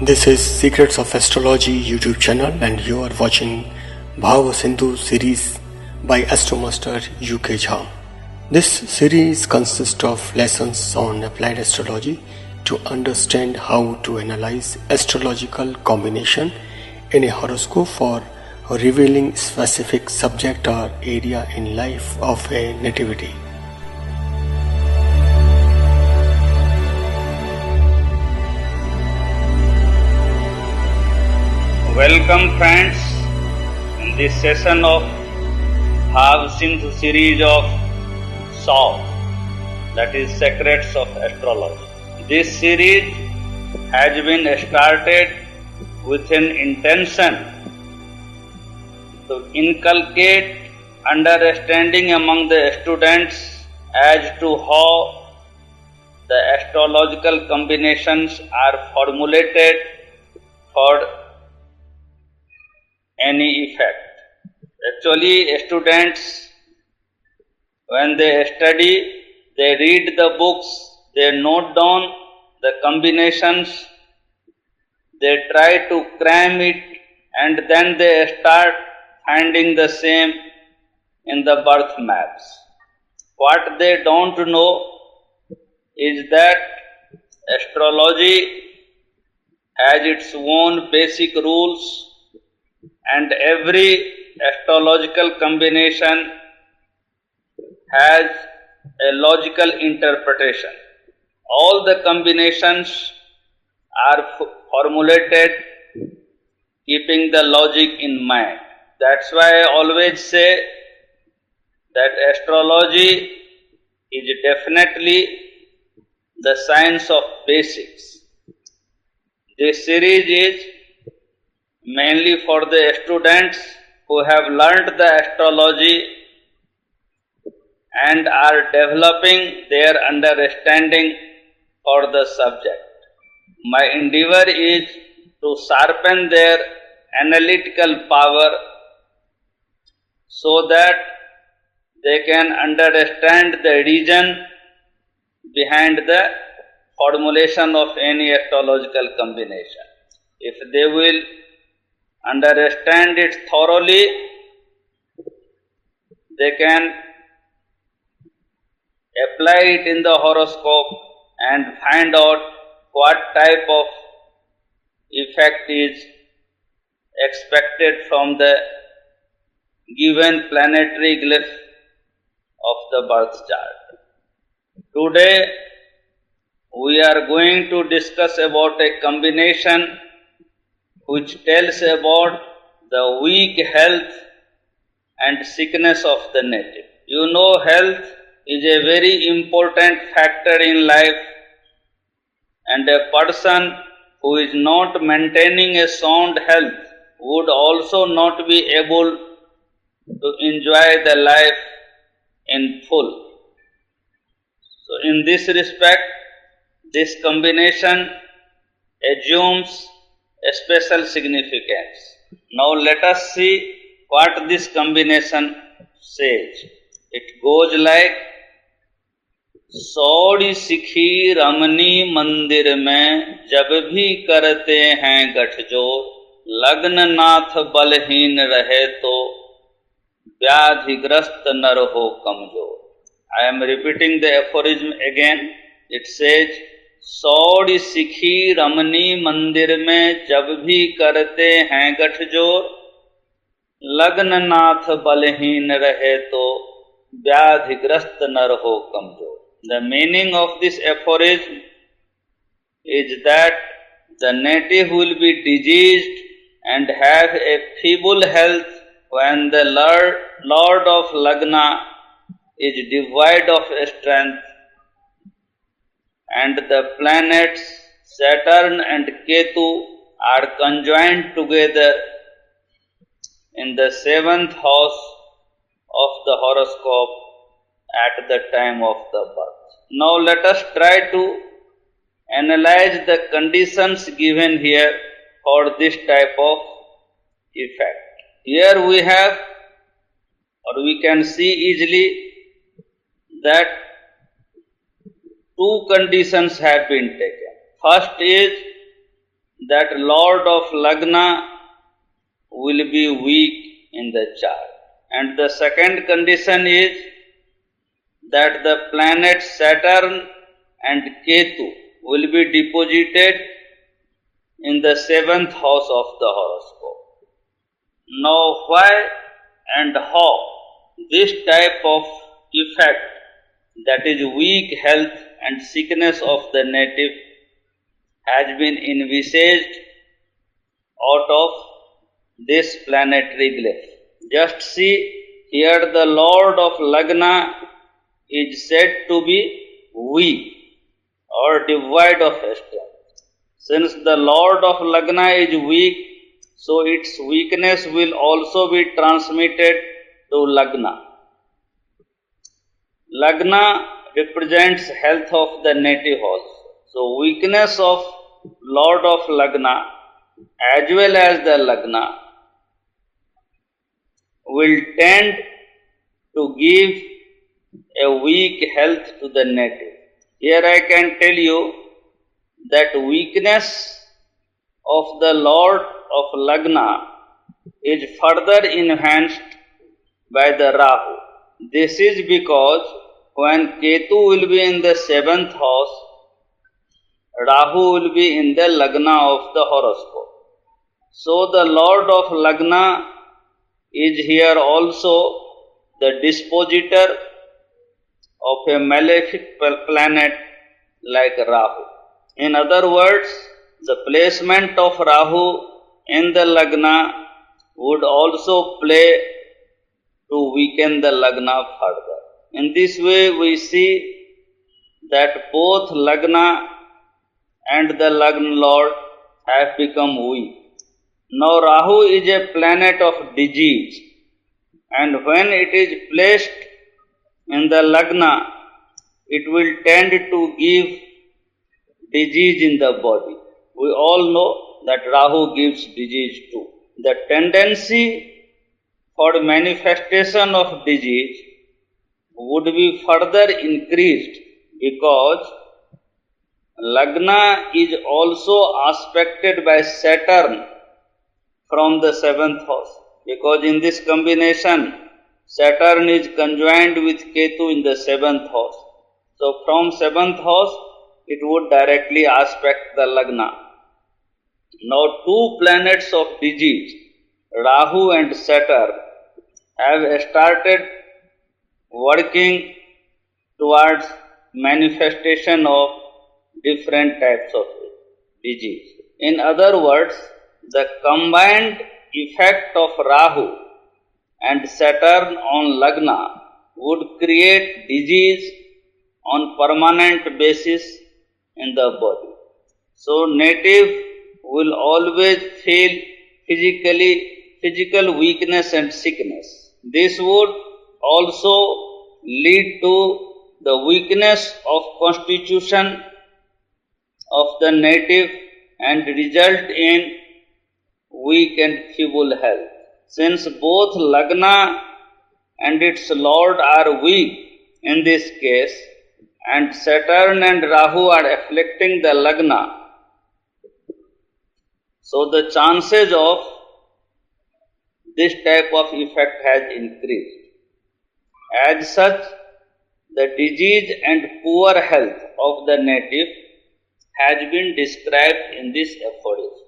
This is Secrets of Astrology YouTube channel and you are watching Bhava Sindhu series by Astromaster U K Jha. This series consists of lessons on applied astrology to understand how to analyze astrological combination in a horoscope for revealing specific subject or area in life of a nativity. Welcome friends in this session of Bhava Sindhu series of SOF, that is Secrets of Astrology. This series has been started with an intention to inculcate understanding among the students as to how the astrological combinations are formulated for any effect. Actually, students, when they study, they read the books, they note down the combinations, they try to cram it, and then they start finding the same in the birth maps. What they don't know is that astrology has its own basic rules, and every astrological combination has a logical interpretation. All the combinations are formulated keeping the logic in mind. That's why I always say that astrology is definitely the science of basics. This series is mainly for the students who have learned the astrology and are developing their understanding for the subject. My endeavor is to sharpen their analytical power so that they can understand the reason behind the formulation of any astrological combination. If they will understand it thoroughly, they can apply it in the horoscope and find out what type of effect is expected from the given planetary glyph of the birth chart. Today we are going to discuss about a combination which tells about the weak health and sickness of the native. You know, health is a very important factor in life, and a person who is not maintaining a sound health would also not be able to enjoy the life in full. So in this respect, this combination assumes a special significance. Now let us see what this combination says. It goes like, सौड़ी सिखी रमनी मंदिर में जब भी करते हैं गठजोड़, लग्न नाथ बलहीन रहे तो व्याधिग्रस्त नर हो कमजोर. I am repeating the aphorism again. It says, सौड़ी सिखी रमनी मंदिर में जब भी करते हैं गठजोड़, लग्न नाथ बलहीन रहे तो व्याधिग्रस्त नर हो कमजोर. The meaning of this aphorism is that the native will be diseased and have a feeble health when the Lord of Lagna is devoid of strength, and the planets Saturn and Ketu are conjoined together in the 7th house of the horoscope at the time of the birth. Now let us try to analyze the conditions given here for this type of effect. Here we have, or we can see easily, that two conditions have been taken. First is that Lord of Lagna will be weak in the chart. And the second condition is that the planet Saturn and Ketu will be deposited in the 7th house of the horoscope. Now, why and how this type of effect, that is weak health and sickness of the native, has been envisaged out of this planetary glyph? Just see, here the Lord of Lagna is said to be weak or devoid of strength. Since the Lord of Lagna is weak, so its weakness will also be transmitted to Lagna. Lagna represents health of the native house. So weakness of Lord of Lagna as well as the Lagna will tend to give a weak health to the native. Here I can tell you that weakness of the Lord of Lagna is further enhanced by the Rahu. This is because when Ketu will be in the 7th house, Rahu will be in the Lagna of the horoscope. So the Lord of Lagna is here also the dispositor of a malefic planet like Rahu. In other words, the placement of Rahu in the Lagna would also play to weaken the Lagna further. In this way, we see that both Lagna and the Lagna Lord have become weak. Now, Rahu is a planet of disease, and when it is placed in the Lagna, it will tend to give disease in the body. We all know that Rahu gives disease too. The tendency for manifestation of disease would be further increased because Lagna is also aspected by Saturn from the 7th house, because in this combination Saturn is conjoined with Ketu in the 7th house. So from 7th house it would directly aspect the Lagna. Now two planets of disease, Rahu and Saturn, have started working towards manifestation of different types of disease. In other words, the combined effect of Rahu and Saturn on Lagna would create disease on permanent basis in the body. So native will always feel physical weakness and sickness. This would also lead to the weakness of constitution of the native and result in weak and feeble health. Since both Lagna and its Lord are weak in this case, and Saturn and Rahu are afflicting the Lagna, so the chances of this type of effect has increased. As such, the disease and poor health of the native has been described in this aphorism.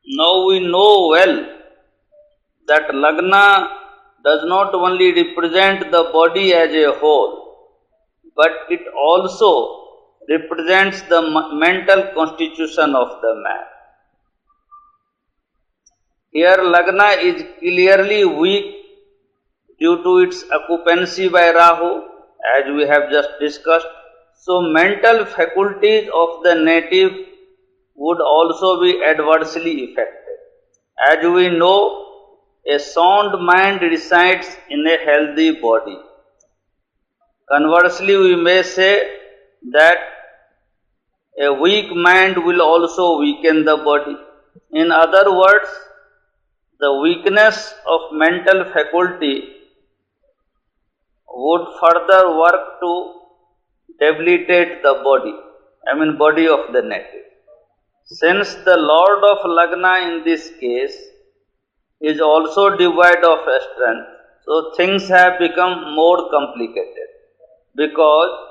Now we know well that Lagna does not only represent the body as a whole, but it also represents the mental constitution of the man. Here Lagna is clearly weak due to its occupancy by Rahu, as we have just discussed. So mental faculties of the native would also be adversely affected. As we know, a sound mind resides in a healthy body. Conversely, we may say that a weak mind will also weaken the body. In other words, the weakness of mental faculty would further work to debilitate the body of the native. Since the Lord of Lagna in this case is also devoid of strength, so things have become more complicated because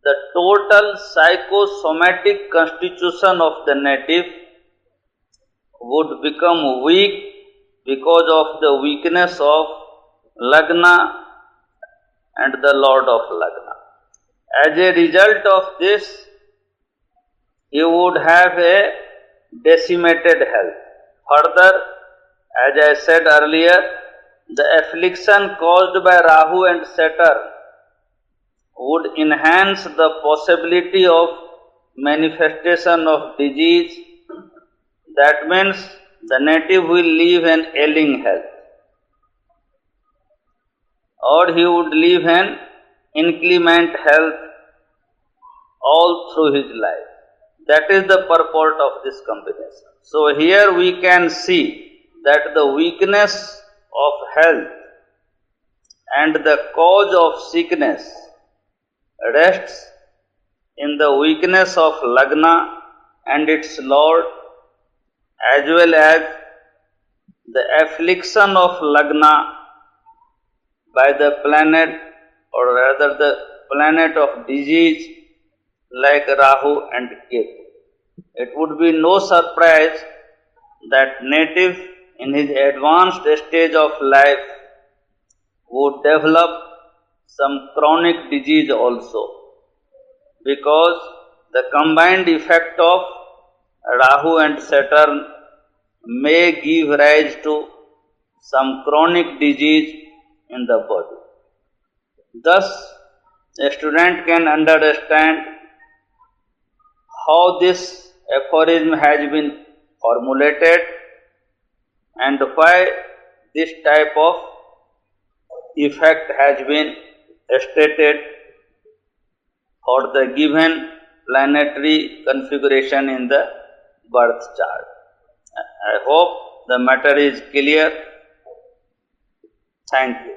the total psychosomatic constitution of the native would become weak because of the weakness of Lagna and the Lord of Lagna. As a result of this, he would have a decimated health. Further, as I said earlier, the affliction caused by Rahu and Saturn would enhance the possibility of manifestation of disease. That means the native will live an ailing health, or he would live an inclement health all through his life. That is the purport of this combination. So here we can see that the weakness of health and the cause of sickness rests in the weakness of Lagna and its Lord, as well as the affliction of Lagna by the planet, or rather the planet of disease like Rahu and Ketu. It would be no surprise that native in his advanced stage of life would develop some chronic disease also, because the combined effect of Rahu and Saturn may give rise to some chronic disease in the body. Thus, a student can understand how this aphorism has been formulated and why this type of effect has been stated for the given planetary configuration in the birth chart. I hope the matter is clear. Thank you.